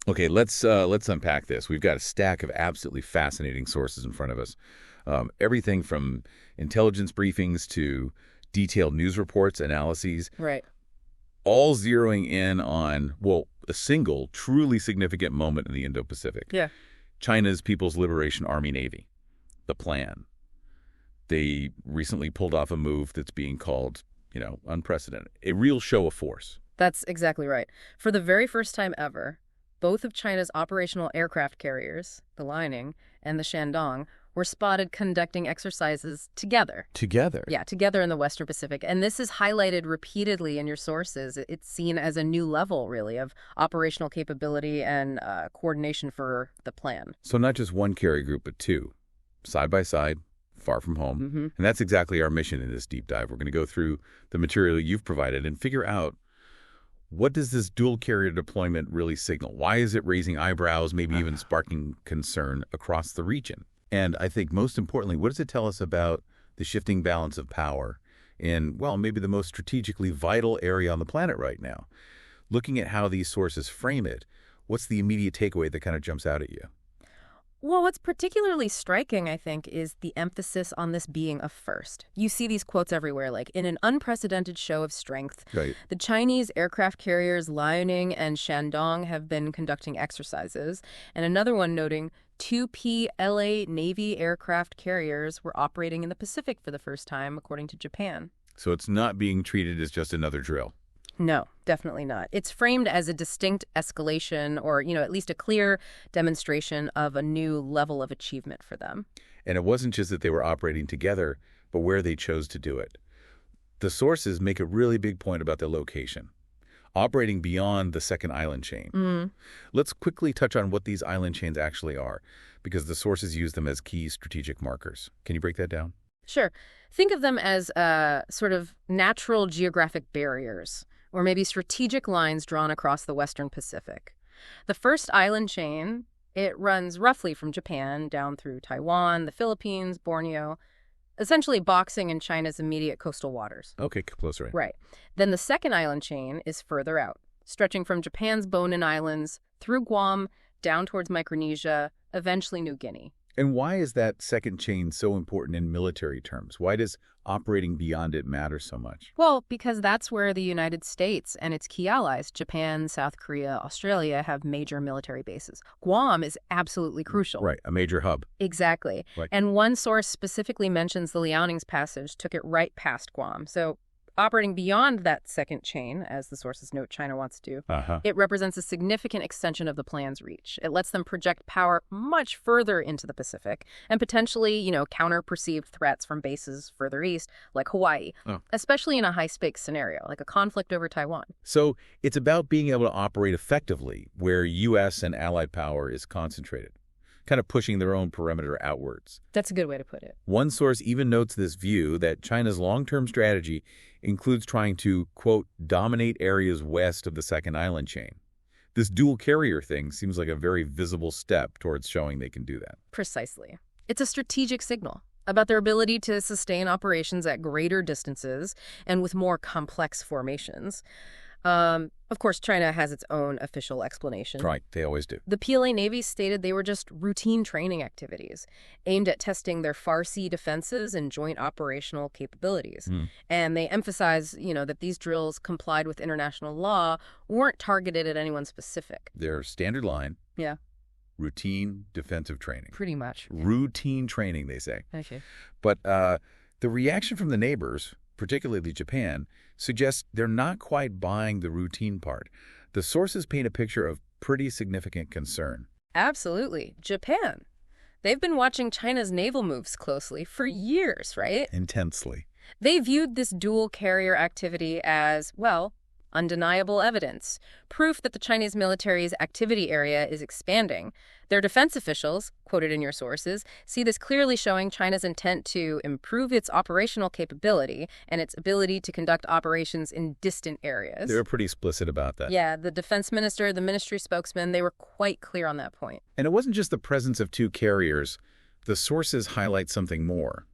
Okay, let's unpack this. We've got a stack of absolutely fascinating sources in front of us. Everything from intelligence briefings to detailed news reports, analyses, Right. all zeroing in on, well, a single truly significant moment in the Indo-Pacific. Yeah. China's People's Liberation Army Navy, the plan. They recently pulled off a move that's being called, unprecedented, a real show of force. That's exactly right. For the very first time ever, both of China's operational aircraft carriers, the Liaoning and the Shandong, were spotted conducting exercises together. Together? Yeah, together in the Western Pacific. And this is highlighted repeatedly in your sources. It's seen as a new level, really, of operational capability and coordination for the plan. So not just one carrier group, but two, side by side, far from home. Mm-hmm. And that's exactly our mission in this deep dive. We're going to go through the material you've provided and figure out, what does this dual carrier deployment really signal? Why is it raising eyebrows, maybe even sparking concern across the region? And I think most importantly, what does it tell us about the shifting balance of power in, well, maybe the most strategically vital area on the planet right now? Looking at how these sources frame it, what's the immediate takeaway that kind of jumps out at you? Well, what's particularly striking, I think, is the emphasis on this being a first. You see these quotes everywhere, like, in an unprecedented show of strength, Right. the Chinese aircraft carriers Liaoning and Shandong have been conducting exercises, and another one noting 2 PLA Navy aircraft carriers were operating in the Pacific for the first time, according to Japan. So it's not being treated as just another drill. No, definitely not. It's framed as a distinct escalation or, at least a clear demonstration of a new level of achievement for them. And it wasn't just that they were operating together, but where they chose to do it. The sources make a really big point about the location, operating beyond the second island chain. Let's quickly touch on what these island chains actually are, because the sources use them as key strategic markers. Can you break that down? Sure. Think of them as sort of natural geographic barriers, or maybe strategic lines drawn across the Western Pacific. The first island chain, it runs roughly from Japan down through Taiwan, the Philippines, Borneo, essentially boxing in China's immediate coastal waters. Okay, closer in. Right. Then the second island chain is further out, stretching from Japan's Bonin Islands through Guam, down towards Micronesia, eventually New Guinea. And why is that second chain so important in military terms? Why does operating beyond it matter so much? Well, because that's where the United States and its key allies, Japan, South Korea, Australia, have major military bases. Guam is absolutely crucial. Right, a major hub. Exactly. Right. And one source specifically mentions the Liaoning's passage took it right past Guam. So operating beyond that second chain, as the sources note China wants to do, it represents a significant extension of the plan's reach. It lets them project power much further into the Pacific and potentially, counter perceived threats from bases further east, like Hawaii, especially in a high-stakes scenario, like a conflict over Taiwan. So it's about being able to operate effectively where U.S. and allied power is concentrated, kind of pushing their own perimeter outwards. That's a good way to put it. One source even notes this view that China's long-term strategy includes trying to, quote, dominate areas west of the second island chain. This dual carrier thing seems like a very visible step towards showing they can do that. Precisely. It's a strategic signal about their ability to sustain operations at greater distances and with more complex formations. Of course, China has its own official explanation. Right, they always do. The PLA Navy stated they were just routine training activities aimed at testing their far-sea defenses and joint operational capabilities. And they emphasize, that these drills complied with international law, weren't targeted at anyone specific. Their standard line. Yeah. Routine defensive training. Pretty much. Routine training, they say. Okay. But the reaction from the neighbors, particularly Japan, suggests they're not quite buying the routine part. The sources paint a picture of pretty significant concern. Absolutely. Japan. They've been watching China's naval moves closely for years, right? Intensely. They viewed this dual carrier activity as, well, undeniable evidence, proof that the Chinese military's activity area is expanding. Their defense officials, quoted in your sources, see this clearly showing China's intent to improve its operational capability and its ability to conduct operations in distant areas. They were pretty explicit about that. Yeah, the defense minister, the ministry spokesman, they were quite clear on that point. And it wasn't just the presence of two carriers. The sources highlight something more.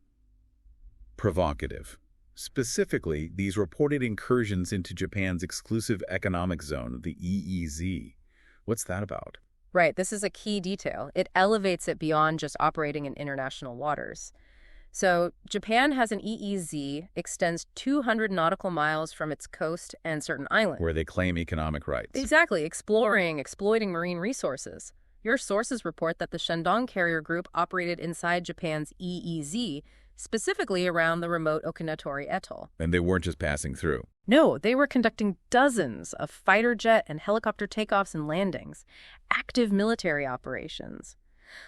Provocative. Specifically, these reported incursions into Japan's exclusive economic zone, the EEZ. What's that about? Right, this is a key detail. It elevates it beyond just operating in international waters. So Japan has an EEZ, extends 200 nautical miles from its coast and certain islands. Where they claim economic rights. Exactly, exploiting marine resources. Your sources report that the Shandong carrier group operated inside Japan's EEZ, specifically around the remote Okinatori Atoll. And they weren't just passing through. No, they were conducting dozens of fighter jet and helicopter takeoffs and landings, active military operations.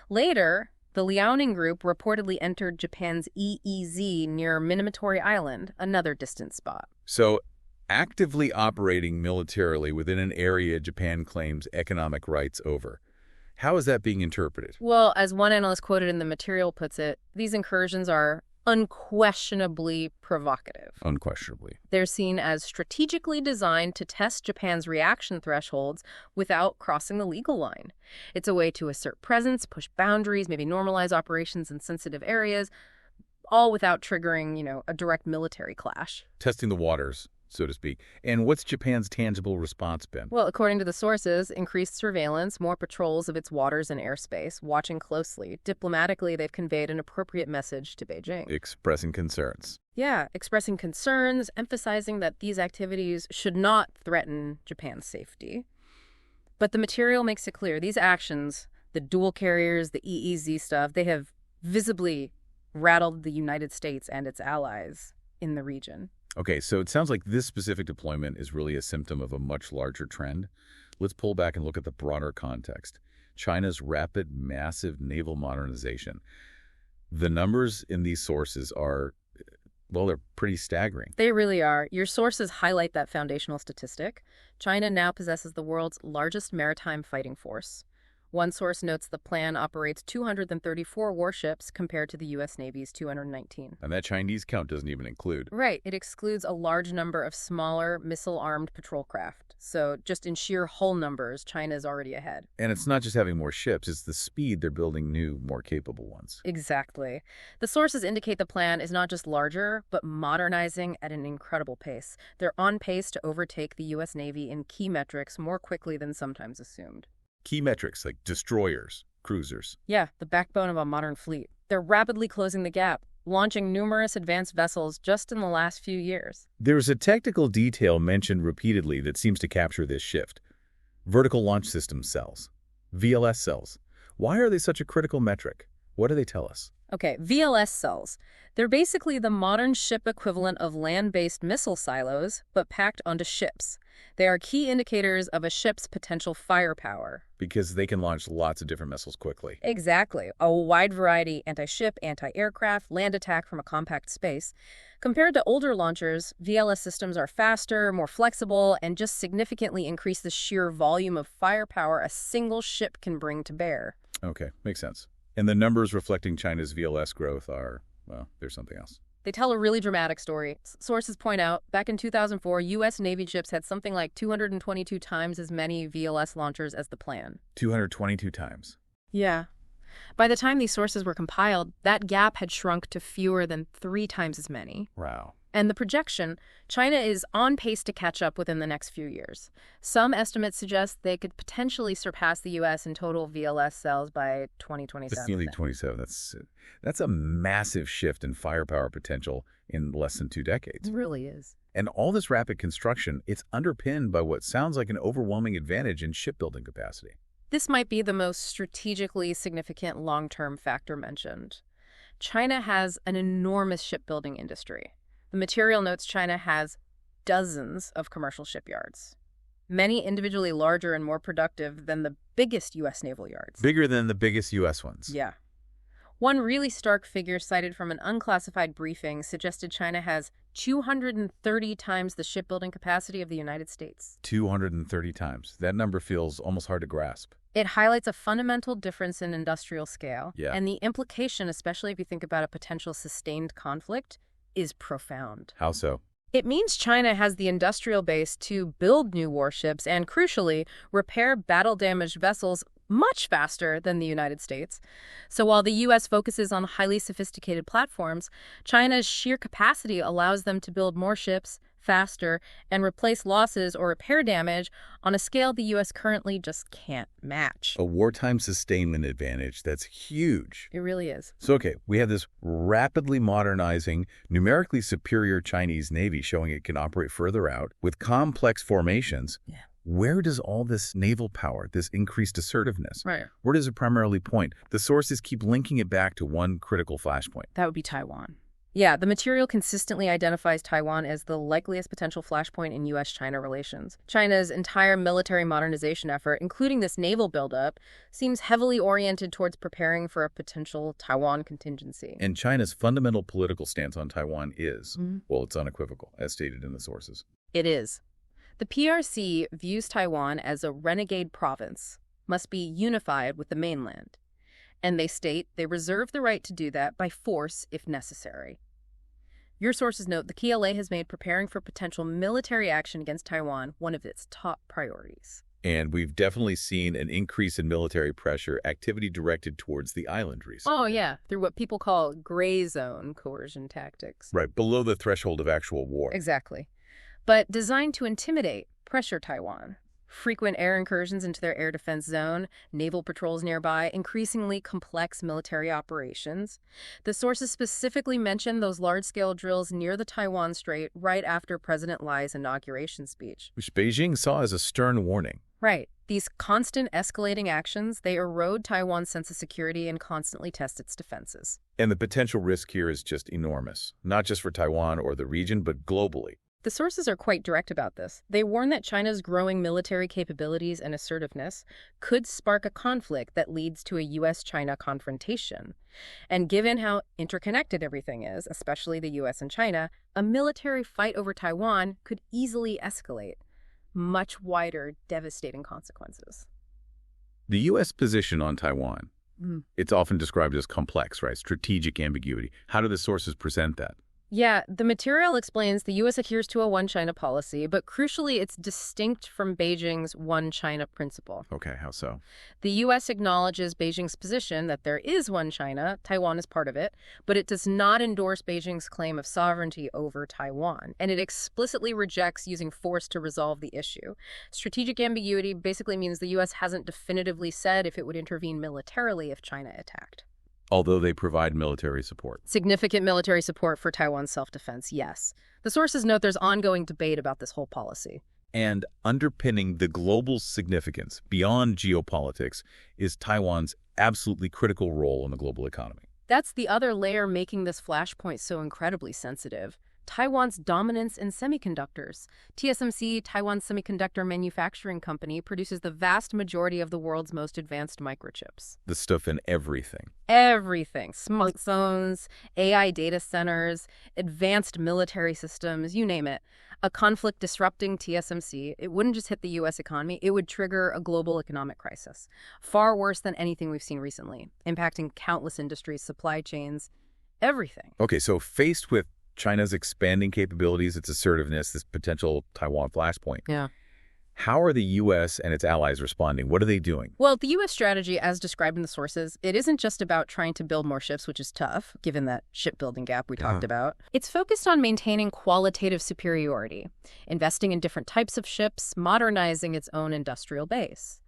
Later, the Liaoning group reportedly entered Japan's EEZ near Minamatory Island, another distant spot. So, actively operating militarily within an area Japan claims economic rights over. How is that being interpreted? Well, as one analyst quoted in the material puts it, these incursions are unquestionably provocative. Unquestionably. They're seen as strategically designed to test Japan's reaction thresholds without crossing the legal line. It's a way to assert presence, push boundaries, maybe normalize operations in sensitive areas, all without triggering, a direct military clash. Testing the waters, so to speak. And what's Japan's tangible response been? Well, according to the sources, increased surveillance, more patrols of its waters and airspace, watching closely. Diplomatically, they've conveyed an appropriate message to Beijing. Expressing concerns. Yeah, expressing concerns, emphasizing that these activities should not threaten Japan's safety. But the material makes it clear, these actions, the dual carriers, the EEZ stuff, they have visibly rattled the United States and its allies in the region. Okay, so it sounds like this specific deployment is really a symptom of a much larger trend. Let's pull back and look at the broader context. China's rapid, massive naval modernization. The numbers in these sources are, well, they're pretty staggering. They really are. Your sources highlight that foundational statistic. China now possesses the world's largest maritime fighting force. One source notes the plan operates 234 warships compared to the U.S. Navy's 219. And that Chinese count doesn't even include. Right. It excludes a large number of smaller, missile-armed patrol craft. So just in sheer hull numbers, China is already ahead. And it's not just having more ships, it's the speed they're building new, more capable ones. Exactly. The sources indicate the plan is not just larger, but modernizing at an incredible pace. They're on pace to overtake the U.S. Navy in key metrics more quickly than sometimes assumed. Key metrics like destroyers, cruisers. Yeah, the backbone of a modern fleet. They're rapidly closing the gap, launching numerous advanced vessels just in the last few years. There's a technical detail mentioned repeatedly that seems to capture this shift. Vertical launch system cells. VLS cells. Why are they such a critical metric? What do they tell us? Okay, VLS cells. They're basically the modern ship equivalent of land-based missile silos, but packed onto ships. They are key indicators of a ship's potential firepower. Because they can launch lots of different missiles quickly. Exactly. A wide variety: anti-ship, anti-aircraft, land attack from a compact space. Compared to older launchers, VLS systems are faster, more flexible, and just significantly increase the sheer volume of firepower a single ship can bring to bear. Okay, makes sense. And the numbers reflecting China's VLS growth are, well, there's something else. They tell a really dramatic story. Sources point out, back in 2004, U.S. Navy ships had something like 222 times as many VLS launchers as the plan. 222 times. Yeah. By the time these sources were compiled, that gap had shrunk to fewer than 3 times as many. Wow. And the projection, China is on pace to catch up within the next few years. Some estimates suggest they could potentially surpass the U.S. in total VLS cells by 2027. That's nearly 27. That's a massive shift in firepower potential in less than 2 decades. It really is. And all this rapid construction, it's underpinned by what sounds like an overwhelming advantage in shipbuilding capacity. This might be the most strategically significant long-term factor mentioned. China has an enormous shipbuilding industry. The material notes China has dozens of commercial shipyards, many individually larger and more productive than the biggest U.S. naval yards. Bigger than the biggest U.S. ones. Yeah. One really stark figure cited from an unclassified briefing suggested China has 230 times the shipbuilding capacity of the United States. 230 times. That number feels almost hard to grasp. It highlights a fundamental difference in industrial scale. Yeah. And the implication, especially if you think about a potential sustained conflict, is profound. How so? It means China has the industrial base to build new warships and, crucially, repair battle-damaged vessels much faster than the United States. So while the U.S. focuses on highly sophisticated platforms, China's sheer capacity allows them to build more ships faster, and replace losses or repair damage on a scale the U.S. currently just can't match. A wartime sustainment advantage that's huge. It really is. So, okay, we have this rapidly modernizing, numerically superior Chinese Navy showing it can operate further out with complex formations. Yeah. Where does all this naval power, this increased assertiveness, Right. where does it primarily point? The sources keep linking it back to one critical flashpoint. That would be Taiwan. Yeah, the material consistently identifies Taiwan as the likeliest potential flashpoint in U.S.-China relations. China's entire military modernization effort, including this naval buildup, seems heavily oriented towards preparing for a potential Taiwan contingency. And China's fundamental political stance on Taiwan is, well, it's unequivocal, as stated in the sources. It is. The PRC views Taiwan as a renegade province, must be unified with the mainland. And they state they reserve the right to do that by force if necessary. Your sources note the KLA has made preparing for potential military action against Taiwan one of its top priorities. And we've definitely seen an increase in military pressure, activity directed towards the island recently. Oh, yeah, through what people call gray zone coercion tactics. Right, below the threshold of actual war. Exactly. But designed to intimidate, pressure Taiwan. Frequent air incursions into their air defense zone, naval patrols nearby, increasingly complex military operations. The sources specifically mention those large-scale drills near the Taiwan Strait right after President Lai's inauguration speech. Which Beijing saw as a stern warning. Right. These constant escalating actions, they erode Taiwan's sense of security and constantly test its defenses. And the potential risk here is just enormous, not just for Taiwan or the region, but globally. The sources are quite direct about this. They warn that China's growing military capabilities and assertiveness could spark a conflict that leads to a U.S.-China confrontation. And given how interconnected everything is, especially the U.S. and China, a military fight over Taiwan could easily escalate. Much wider, devastating consequences. The U.S. position on Taiwan, it's often described as complex, right? Strategic ambiguity. How do the sources present that? Yeah, the material explains the U.S. adheres to a one-China policy, but crucially, it's distinct from Beijing's one-China principle. Okay, how so? The U.S. acknowledges Beijing's position that there is one China, Taiwan is part of it, but it does not endorse Beijing's claim of sovereignty over Taiwan, and it explicitly rejects using force to resolve the issue. Strategic ambiguity basically means the U.S. hasn't definitively said if it would intervene militarily if China attacked. Although they provide military support. Significant military support for Taiwan's self-defense, yes. The sources note there's ongoing debate about this whole policy. And underpinning the global significance beyond geopolitics is Taiwan's absolutely critical role in the global economy. That's the other layer making this flashpoint so incredibly sensitive. Taiwan's dominance in semiconductors. TSMC, Taiwan Semiconductor Manufacturing Company, produces the vast majority of the world's most advanced microchips. The stuff in everything. Everything. Smartphones, AI data centers, advanced military systems, you name it. A conflict disrupting TSMC, it wouldn't just hit the U.S. economy, it would trigger a global economic crisis. Far worse than anything we've seen recently, impacting countless industries, supply chains, everything. Okay, so faced with China's expanding capabilities, its assertiveness, this potential Taiwan flashpoint. Yeah. How are the U.S. and its allies responding? What are they doing? Well, the U.S. strategy, as described in the sources, it isn't just about trying to build more ships, which is tough, given that shipbuilding gap we talked about. It's focused on maintaining qualitative superiority, investing in different types of ships, modernizing its own industrial base.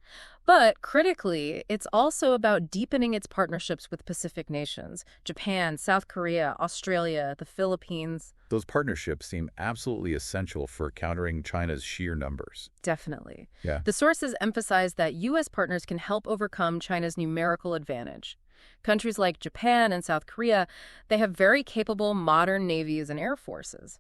But critically, it's also about deepening its partnerships with Pacific nations, Japan, South Korea, Australia, the Philippines. Those partnerships seem absolutely essential for countering China's sheer numbers. Definitely. Yeah. The sources emphasize that U.S. partners can help overcome China's numerical advantage. Countries like Japan and South Korea, they have very capable modern navies and air forces.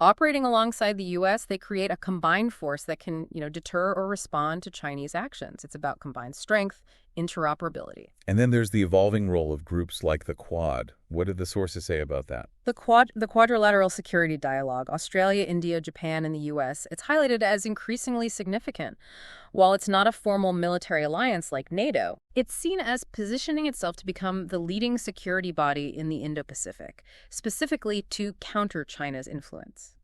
Operating alongside the U.S., they create a combined force that can, deter or respond to Chinese actions. It's about combined strength, interoperability. And then there's the evolving role of groups like the Quad. What did the sources say about that? The Quadrilateral Security Dialogue, Australia, India, Japan, and the U.S., it's highlighted as increasingly significant. While it's not a formal military alliance like NATO, it's seen as positioning itself to become the leading security body in the Indo-Pacific, specifically to counter China's influence.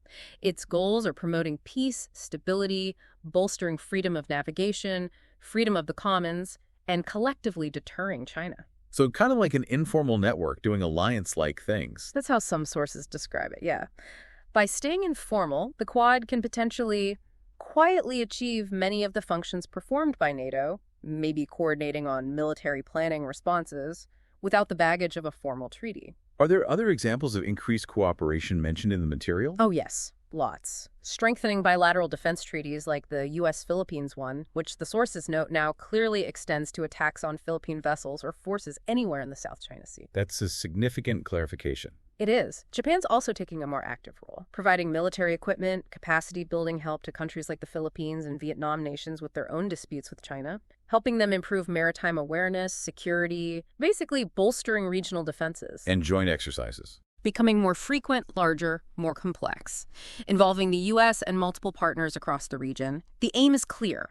Its goals are promoting peace, stability, bolstering freedom of navigation, freedom of the commons, and collectively deterring China. So kind of like an informal network doing alliance-like things. That's how some sources describe it, yeah. By staying informal, the Quad can potentially quietly achieve many of the functions performed by NATO, maybe coordinating on military planning responses, without the baggage of a formal treaty. Are there other examples of increased cooperation mentioned in the material? Oh, yes. Lots. Strengthening bilateral defense treaties like the U.S.-Philippines one, which the sources note now clearly extends to attacks on Philippine vessels or forces anywhere in the South China Sea. That's a significant clarification. It is. Japan's also taking a more active role, providing military equipment, capacity-building help to countries like the Philippines and Vietnam nations with their own disputes with China, helping them improve maritime awareness, security, basically bolstering regional defenses. And joint exercises. Becoming more frequent, larger, more complex, involving the U.S. and multiple partners across the region. The aim is clear.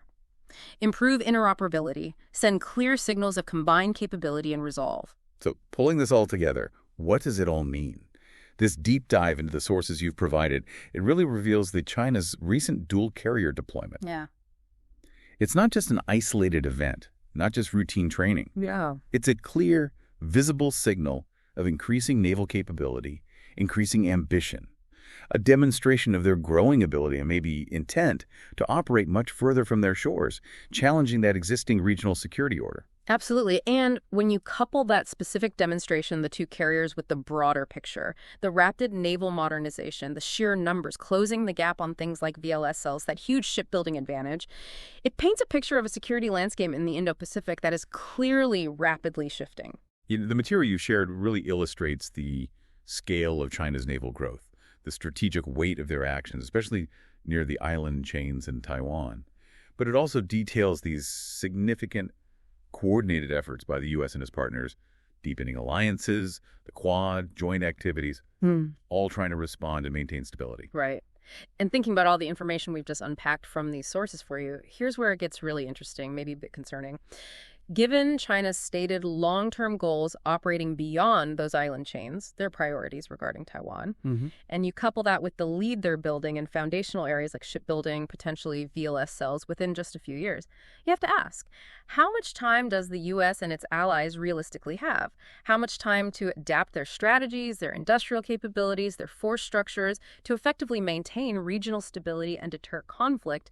Improve interoperability, send clear signals of combined capability and resolve. So pulling this all together, what does it all mean? This deep dive into the sources you've provided, it really reveals that China's recent dual carrier deployment. Yeah. It's not just an isolated event, not just routine training. Yeah. It's a clear, visible signal of increasing naval capability, increasing ambition, a demonstration of their growing ability and maybe intent to operate much further from their shores, challenging that existing regional security order. Absolutely. And when you couple that specific demonstration, the two carriers, with the broader picture, the rapid naval modernization, the sheer numbers, closing the gap on things like VLSLs, that huge shipbuilding advantage, it paints a picture of a security landscape in the Indo-Pacific that is clearly rapidly shifting. The material you shared really illustrates the scale of China's naval growth, the strategic weight of their actions, especially near the island chains in Taiwan. But it also details these significant coordinated efforts by the U.S. and its partners, deepening alliances, the Quad, joint activities, all trying to respond and maintain stability. Right. And thinking about all the information we've just unpacked from these sources for you, here's where it gets really interesting, maybe a bit concerning. Given China's stated long-term goals operating beyond those island chains, their priorities regarding Taiwan, and you couple that with the lead they're building in foundational areas like shipbuilding, potentially VLSLs within just a few years, you have to ask, how much time does the U.S. and its allies realistically have? How much time to adapt their strategies, their industrial capabilities, their force structures to effectively maintain regional stability and deter conflict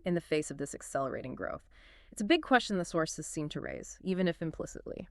in the face of this accelerating growth? It's a big question the sources seem to raise, even if implicitly.